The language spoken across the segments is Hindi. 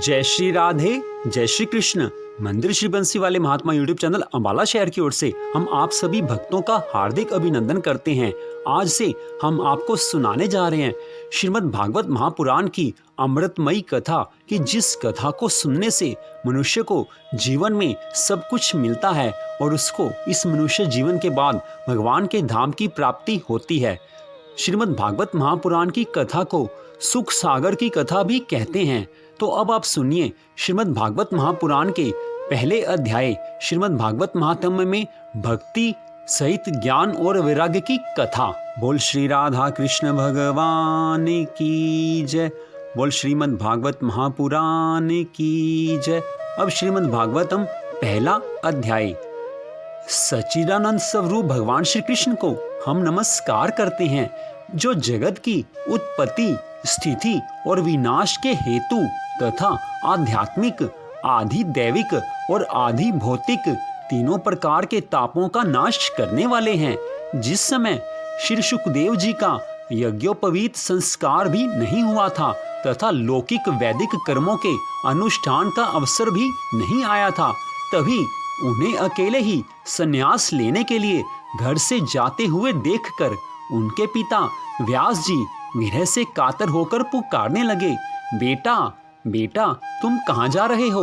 जय श्री राधे, जय श्री कृष्ण। मंदिर श्री बंसी वाले महात्मा यूट्यूब चैनल अंबाला शहर की ओर से हम आप सभी भक्तों का हार्दिक अभिनंदन करते हैं। आज से हम आपको सुनाने जा रहे हैं श्रीमद् भागवत महापुराण की अमृतमयी कथा कि जिस कथा को सुनने से मनुष्य को जीवन में सब कुछ मिलता है और उसको इस मनुष्य जीवन के बाद भगवान के धाम की प्राप्ति होती है। श्रीमद् भागवत महापुराण की कथा को सुख सागर की कथा भी कहते हैं। तो अब आप सुनिए श्रीमद् भागवत महापुराण के पहले अध्याय श्रीमद् भागवत महात्म्य में भक्ति सहित ज्ञान और वैराग्य की कथा। बोल श्री राधा कृष्ण भगवान की जय। बोल श्रीमद् भागवत महापुराण की जय। अब श्रीमद् भागवतम पहला अध्याय। सच्चिदानंद स्वरूप भगवान श्री कृष्ण को हम नमस्कार करते हैं, जो जगत की उत्पत्ति स्थिति और विनाश के हेतु तथा आध्यात्मिक आधि दैविक और आधि भौतिक तीनों प्रकार के तापों का नाश करने वाले हैं। जिस समय श्री सुखदेव जी का यज्ञोपवीत संस्कार भी नहीं हुआ था तथा लौकिक वैदिक कर्मों के अनुष्ठान का अवसर भी नहीं आया था, तभी उन्हें अकेले ही संन्यास लेने के लिए घर से जाते हुए देखकर उनके पिता व्यास जी विरह से कातर होकर पुकारने लगे, बेटा बेटा तुम कहाँ जा रहे हो।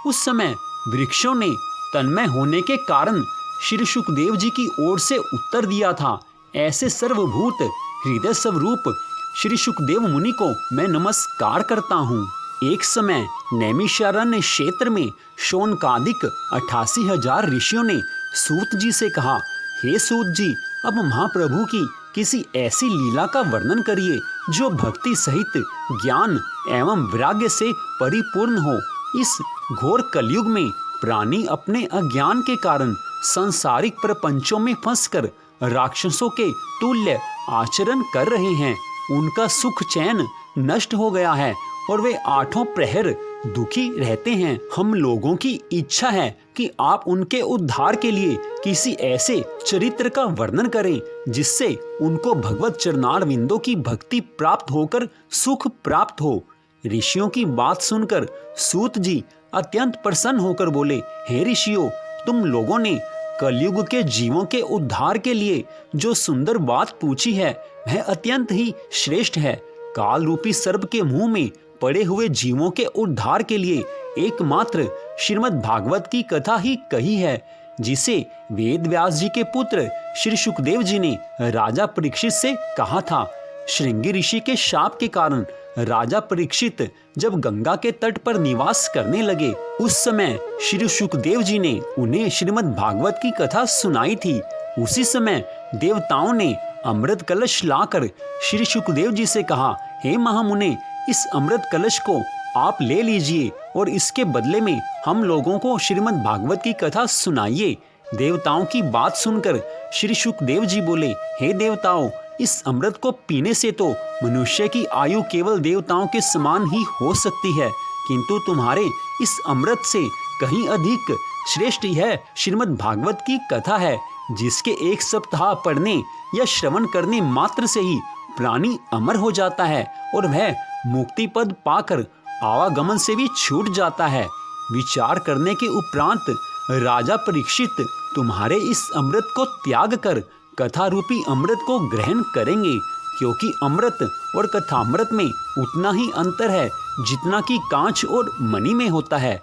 उस समय वृक्षों ने तन्मय होने के कारण श्री सुखदेव जी की ओर से उत्तर दिया था, ऐसे सर्वभूत हृदय स्वरूप श्री सुखदेव मुनि को मैं नमस्कार करता हूँ। एक समय नैमिषारण्य क्षेत्र में शौनकादिक 88,000 ऋषियों ने सूत जी से कहा, हे सूत जी, अब महाप्रभु की किसी ऐसी लीला का वर्णन करिए जो भक्ति सहित ज्ञान एवं वैराग्य से परिपूर्ण हो। इस घोर कलयुग में प्राणी अपने अज्ञान के कारण सांसारिक प्रपंचों में फंसकर राक्षसों के तुल्य आचरण कर रहे हैं। उनका सुख चैन नष्ट हो गया है और वे आठों प्रहर दुखी रहते हैं। हम लोगों की इच्छा है कि आप उनके उद्धार के लिए किसी ऐसे चरित्र का वर्णन करें जिससे उनको भगवत चरणारविंदों की भक्ति प्राप्त होकर सुख प्राप्त हो। ऋषियों की बात सुनकर सूत जी अत्यंत प्रसन्न होकर बोले, हे ऋषियों, तुम लोगों ने कलयुग के जीवों के उद्धार के लिए जो सुंदर बात पूछी है वह अत्यंत ही श्रेष्ठ है। काल रूपी सर्प के मुंह में पड़े हुए जीवों के उद्धार के लिए एकमात्र श्रीमद् भागवत की कथा ही कही है, जिसे वेद व्यास जी के पुत्र श्री सुखदेव जी ने राजा परीक्षित से कहा था। श्रृंगी ऋषि के शाप के कारण राजा परीक्षित जब गंगा के तट पर निवास करने लगे, उस समय श्री सुखदेव जी ने उन्हें श्रीमद् भागवत की कथा सुनाई थी। उसी समय देवताओं ने अमृत कलश लाकर श्री सुखदेव जी से कहा, हे महामुने, इस अमृत कलश को आप ले लीजिए और इसके बदले में हम लोगों को श्रीमद् भागवत की कथा सुनाइए। देवताओं की बात सुनकर श्री सुखदेव जी बोले, हे देवताओं, इस अमृत को पीने से तो मनुष्य की आयु केवल देवताओं के समान ही हो सकती है, किंतु तुम्हारे इस अमृत से कहीं अधिक श्रेष्ठ यह श्रीमद् भागवत की कथा है, जिसके एक सप्ताह पढ़ने या श्रवण करने मात्र से ही प्राणी अमर हो जाता है और वह मुक्ति पद पाकर आवागमन से भी छूट जाता है। विचार करने के उपरांत राजा परीक्षित तुम्हारे इस अमृत को त्याग कर कथा रूपी अमृत को ग्रहण करेंगे, क्योंकि अमृत और कथामृत में उतना ही अंतर है जितना कि कांच और मणि में होता है।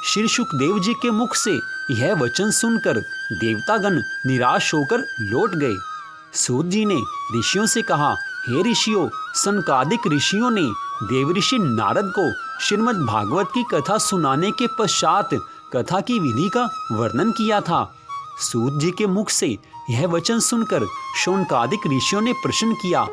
श्री सुखदेव जी के मुख से यह वचन सुनकर देवतागण निराश होकर लौट गए। सूत जी ने ऋषियों से कहा, हे ऋषियों, सनकादिक ऋषियों ने देवऋषि नारद को श्रीमद् भागवत की कथा सुनाने के पश्चात कथा की विधि का वर्णन किया था। सूत जी के मुख से यह वचन सुनकर शौनकादिक ऋषियों ने प्रश्न किया,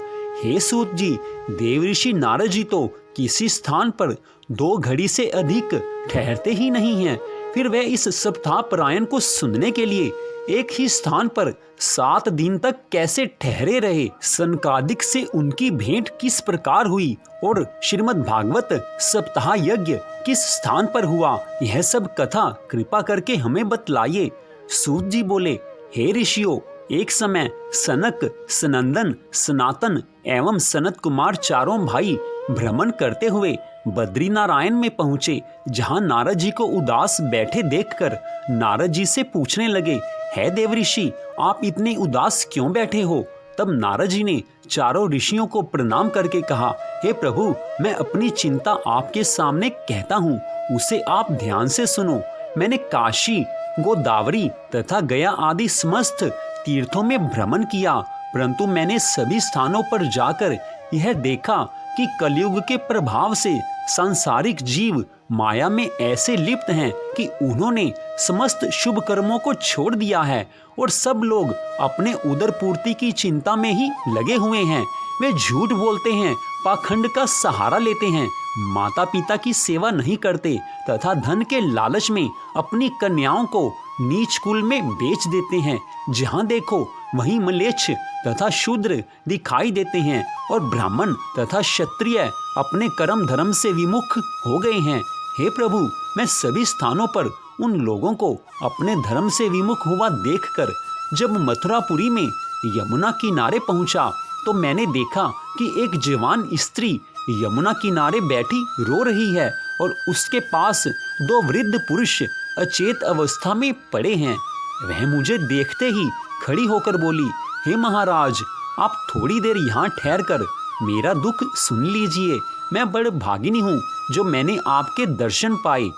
हे सूत जी, देवऋषि नारद जी तो किसी स्थान पर 2 घड़ी से अधिक ठहरते ही नहीं हैं, फिर वे इस सप्ताह परायण को सुनने के लिए एक ही स्थान पर 7 दिन तक कैसे ठहरे रहे। सनकादिक से उनकी भेंट किस प्रकार हुई और श्रीमद् भागवत सप्ताह यज्ञ किस स्थान पर हुआ, यह सब कथा कृपा करके हमें बतलाइए। सूत जी बोले, हे ऋषियों, एक समय सनक, सनंदन, सनातन एवं सनत कुमार चारों भाई भ्रमण करते हुए बद्रीनारायण में पहुंचे, जहां नारद जी को उदास बैठे देखकर नारद जी से पूछने लगे, हे देवऋषि, आप इतने उदास क्यों बैठे हो? तब नारद जी ने चारों ऋषियों को प्रणाम करके कहा, हे प्रभु, मैं अपनी चिंता आपके सामने कहता हूँ, उसे आप ध्यान से सुनो। मैंने काशी, गोदावरी तथा गया आदि समस्त तीर्थों में भ्रमण किया, परंतु मैंने सभी स्थानों पर जाकर यह देखा कि कलयुग के प्रभाव से सांसारिक जीव माया में ऐसे लिप्त हैं कि उन्होंने समस्त शुभ कर्मों को छोड़ दिया है और सब लोग अपने उदर पूर्ति की चिंता में ही लगे हुए हैं। वे झूठ बोलते हैं, पाखंड का सहारा लेते हैं, माता पिता की सेवा नहीं करते तथा धन के लालच में अपनी कन्याओं को नीच कुल में बेच देते हैं। जहां देखो वहीं म्लेच्छ तथा शूद्र दिखाई देते हैं और ब्राह्मण तथा क्षत्रिय अपने कर्म धर्म से विमुख हो गए हैं। हे प्रभु, मैं सभी स्थानों पर उन लोगों को अपने धर्म से विमुख हुआ देखकर जब मथुरापुरी में यमुना किनारे पहुंचा तो मैंने देखा कि एक जवान स्त्री यमुना किनारे बैठी रो रही है और उसके पास दो वृद्ध पुरुष अचेत अवस्था में पड़े हैं। वह मुझे देखते ही खड़ी होकर बोली, हे महाराज, आप थोड़ी देर यहाँ ठहर कर मेरा दुख सुन लीजिए। मैं बड़ भागिनी हूँ जो मैंने आपके दर्शन पाए।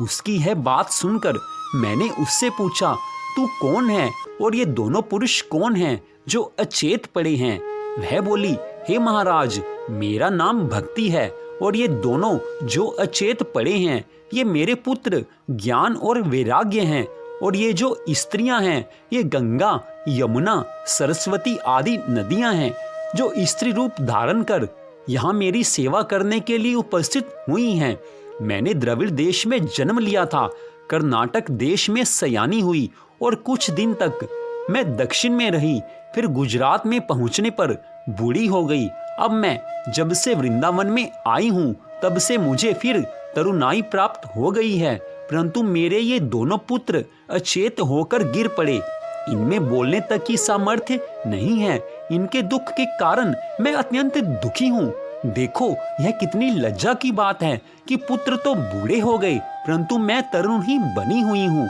उसकी यह बात सुनकर मैंने उससे पूछा, तू कौन है और ये दोनों पुरुष कौन हैं जो अचेत पड़े हैं? वह बोली, हे महाराज, मेरा नाम भक्ति है और ये दोनों जो अचेत पड़े हैं ये मेरे पुत्र ज्ञान और वैराग्य हैं, और ये जो स्त्रियां हैं ये गंगा, यमुना, सरस्वती आदि नदियां हैं जो स्त्री रूप धारण कर यहाँ मेरी सेवा करने के लिए उपस्थित हुई हैं। मैंने द्रविड़ देश में जन्म लिया था, कर्नाटक देश में सयानी हुई और कुछ दिन तक मैं दक्षिण में रही, फिर गुजरात में पहुंचने पर बूढ़ी हो गई। अब मैं जब से वृंदावन में आई हूँ तब से मुझे फिर तरुणाई प्राप्त हो गई है, परंतु मेरे ये दोनों पुत्र अचेत होकर गिर पड़े। इनमें बोलने तक की सामर्थ्य नहीं है। इनके दुख के कारण मैं अत्यंत दुखी हूँ। देखो, यह कितनी लज्जा की बात है कि पुत्र तो बूढ़े हो गए परंतु मैं तरुण ही बनी हुई हूँ।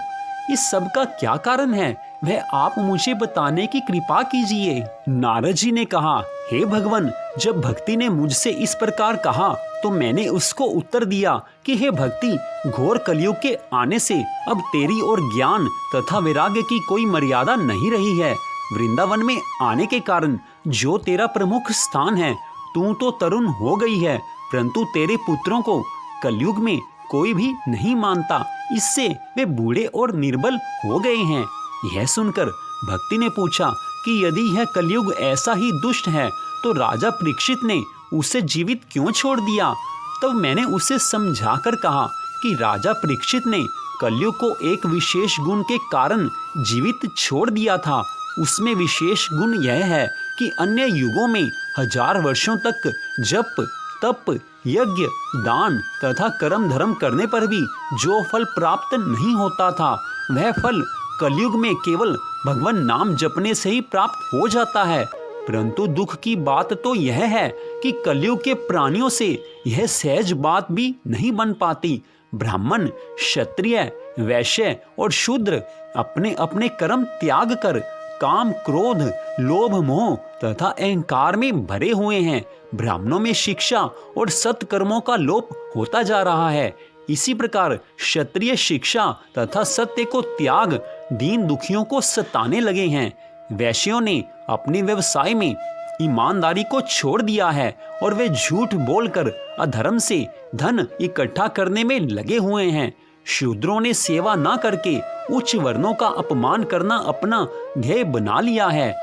इस सब का क्या कारण है, वह आप मुझे बताने की कृपा कीजिए। नारद जी ने कहा, हे भगवान, जब भक्ति ने मुझसे इस प्रकार कहा तो मैंने उसको उत्तर दिया कि हे भक्ति, घोर कलयुग के आने से अब तेरी और ज्ञान तथा वैराग्य की कोई मर्यादा नहीं रही है। वृंदावन में आने के कारण जो तेरा प्रमुख स्थान है, तू तो तरुण हो गई है, परंतु तेरे पुत्रों को कलयुग में कोई भी नहीं मानता, इससे वे बूढ़े और निर्बल हो गए हैं। यह सुनकर भक्ति ने पूछा कि यदि यह कलयुग ऐसा ही दुष्ट है तो राजा परीक्षित ने उसे जीवित क्यों छोड़ दिया? तब मैंने उसे समझाकर कहा कि राजा परीक्षित ने कलयुग को एक विशेष गुण के कारण जीवित छोड़ दिया था। उसमें विशेष गुण यह है कि अन्य युगों में 1000 वर्षों तक जप, तप, यज्ञ, दान तथा कर्म धर्म करने पर भी जो फल प्राप्त नहीं होता था, वह फल कलयुग में केवल भगवान नाम जपने से ही प्राप्त हो जाता है। परंतु दुख की बात तो यह है कि कलयुग के प्राणियों से यह सहज बात भी नहीं बन पाती। ब्राह्मण, क्षत्रिय, वैश्य और शूद्र अपने अपने कर्म त्याग कर काम, क्रोध, लोभ, मोह तथा अहंकार में भरे हुए हैं। ब्राह्मणों में शिक्षा और सत्कर्मों का लोप होता जा रहा है। इसी प्रकार क्षत्रिय शिक्षा तथा सत्य को त्याग दीन दुखियों को सताने लगे हैं। वैश्यों ने अपने व्यवसाय में ईमानदारी को छोड़ दिया है और वे झूठ बोलकर अधर्म से धन इकट्ठा करने में लगे हुए हैं। शूद्रों ने सेवा न करके उच्च वर्णों का अपमान करना अपना ध्येय बना लिया है।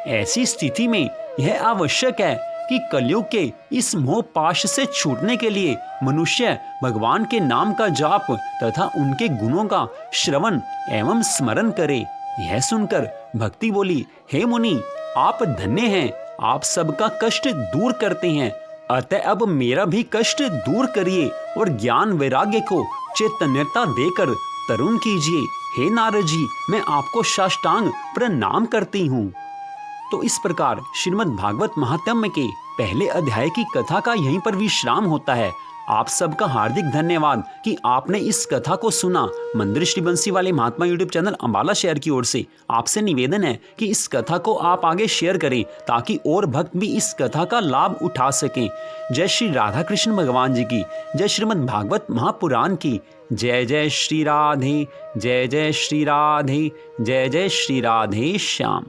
ऐसी स्थिति में यह आवश्यक है कि कलयुग के इस मोह पाश से छूटने के लिए मनुष्य भगवान के नाम का जाप तथा उनके गुणों का श्रवण एवं स्मरण करे। यह सुनकर भक्ति बोली, हे मुनि, आप धन्य हैं, आप सबका कष्ट दूर करते हैं, अतः अब मेरा भी कष्ट दूर करिए और ज्ञान वैराग्य को चैतन्यता देकर तरुण कीजिए। हे नारद जी, मैं आपको साष्टांग प्रणाम करती हूँ। तो इस प्रकार श्रीमद् भागवत महात्म्य के पहले अध्याय की कथा का यहीं पर विश्राम होता है। आप सबका हार्दिक धन्यवाद कि आपने इस कथा को सुना। मंदिर श्री बंसी वाले महात्मा यूट्यूब चैनल अम्बाला शहर की ओर से आपसे निवेदन है कि इस कथा को आप आगे शेयर करें ताकि और भक्त भी इस कथा का लाभ उठा सकें। जय श्री राधा कृष्ण भगवान जी की, जय श्रीमद् भागवत महापुराण की। जय जय श्री राधे, जय जय श्री राधे, जय जय श्री राधे श्याम।